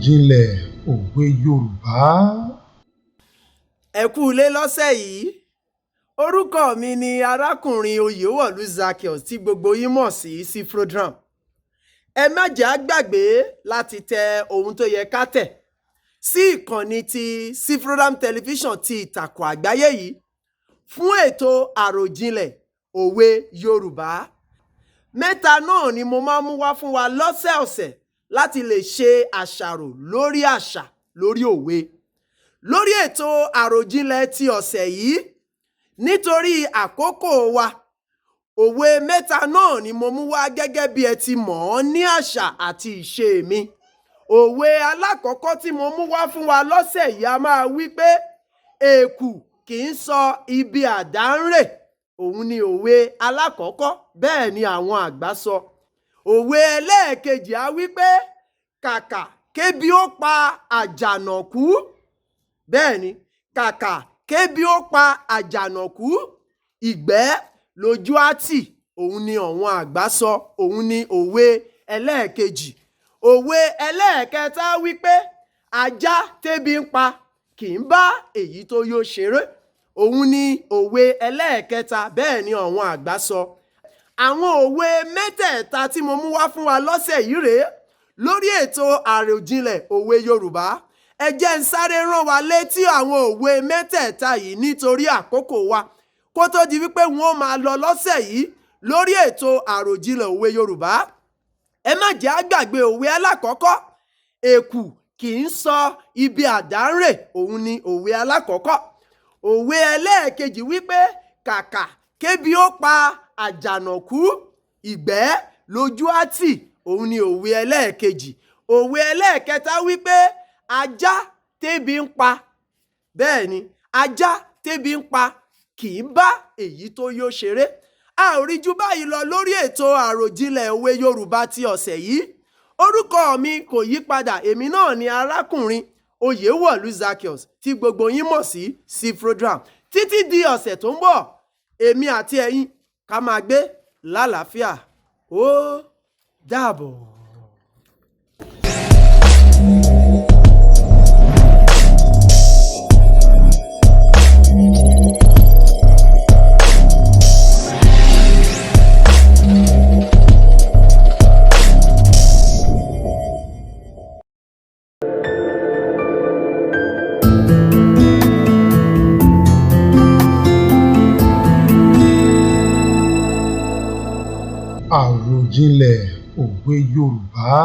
Àròjinlẹ̀ òwe Yorùbá. Ẹ kú ilé lọ́sẹ̀ yìí. Orúkọ mi ni arákùnrin Oyewolu Zaccheaus tí gbogbo yín mọ̀ sí Cfrodram. Ẹ má jẹ́ á gbàgbé láti tẹ ohun tó yẹ ká tẹ̀ sí ìkànnì ti Cfrodram tẹlifíṣàn ti ìtàkùn àgbáyé yìí fún ètò Àròjinlẹ̀ òwe Yorùbá. Mẹ́ta náà ni mo máa ń mú wá fún wa lọ́sẹ̀ọ̀sẹ̀ láti lè ṣe àṣàrò lórí àṣà lórí òwe. Lórí ètò Àròjinlẹ̀ ti ọ̀sẹ̀ yìí, nítorí àkókò wa, òwe mẹ́ta náà ni mo mú wá gẹ́gẹ́ bí ẹ ti mọ̀ ọ́ ní àṣà àti ìṣe mi. Òwe alákọ̀ọ́kọ́ tí mo mú wá fún wa lọ́sẹ̀ yìí a máa wí pé èkù kì í sọ ibi àdá ń rè. Òun ni òwe alákọ̀ọ́kọ́, bẹ́ẹ̀ ni àwọn àgbà sọ. Òwe ẹlẹ́ẹ̀kejì á wí pé kàkà kébi ó pa àjànàkú. Bẹ́ẹ̀ ni, kàkà kébi ó pa àjànàkú, ìgbẹ́ lójú á tì. Òun ni àwọn àgbà sọ. Òun ni òwe ẹlẹ́ẹ̀kejì. Òwe ẹlẹ́ẹ̀kẹta wí pé ajá tébi ń pa kì í bá èyí tó yó ṣeré. Òun ni òwe ẹlẹ́ẹ̀kẹta, bẹ́ẹ̀ ni àwọn àgbà sọ. Àwọn òwe mẹ́tẹ̀ẹ̀ta tí mo mú wá fún wa lọ́sẹ̀ yìí rèé lórí ètò Àròjinlẹ̀ òwe Yorùbá. Ẹ jẹ́ n sáré rán wa létí àwọn òwe mẹ́tẹ̀ẹ̀ta yìí nítorí àkókò wa kó tó di wípé wọ́n máa lọ lọ́sẹ̀ yìí lórí ètò Àròjinlẹ̀ òwe Yorùbá. Ẹ má jẹ́ á gbàgbé òwe alákọ̀ọ́kọ́, èkù kì í sọ ibi àdá ń rè. Òun ni òwe alákọ̀ọ́kọ́. Òwe ẹlẹ́ẹ̀kejì wípé kàkà kébi ó pa àjànàkú, ìgbẹ́ lójú á tì. Òun ni òwe ẹlẹ́ẹ̀kejì. Òwe ẹlẹ́ẹ̀kẹta wípé ajá tébi ń pa. Bẹ́ẹ̀ ni, ajá tébi ń pa kì í bá èyí tó yó ṣeré. A ò rí jù báyìí lọ lórí ètò Àròjinlẹ̀ òwe Yorùbá ti ọ̀sẹ̀ yìí. Orúkọ mi kò yí padà. Èmi náà ni arákùnrin Oyewolu Zaccheaus tí gbogbo yín mọ̀ sí Cfrodram. Títí di ọ̀sẹ̀ tó ń bọ̀, èmi àti ẹ̀yin ká máa gbé lálàáfíà. Ó dàbọ̀. Àròjinlẹ̀ òwe Yorùbá.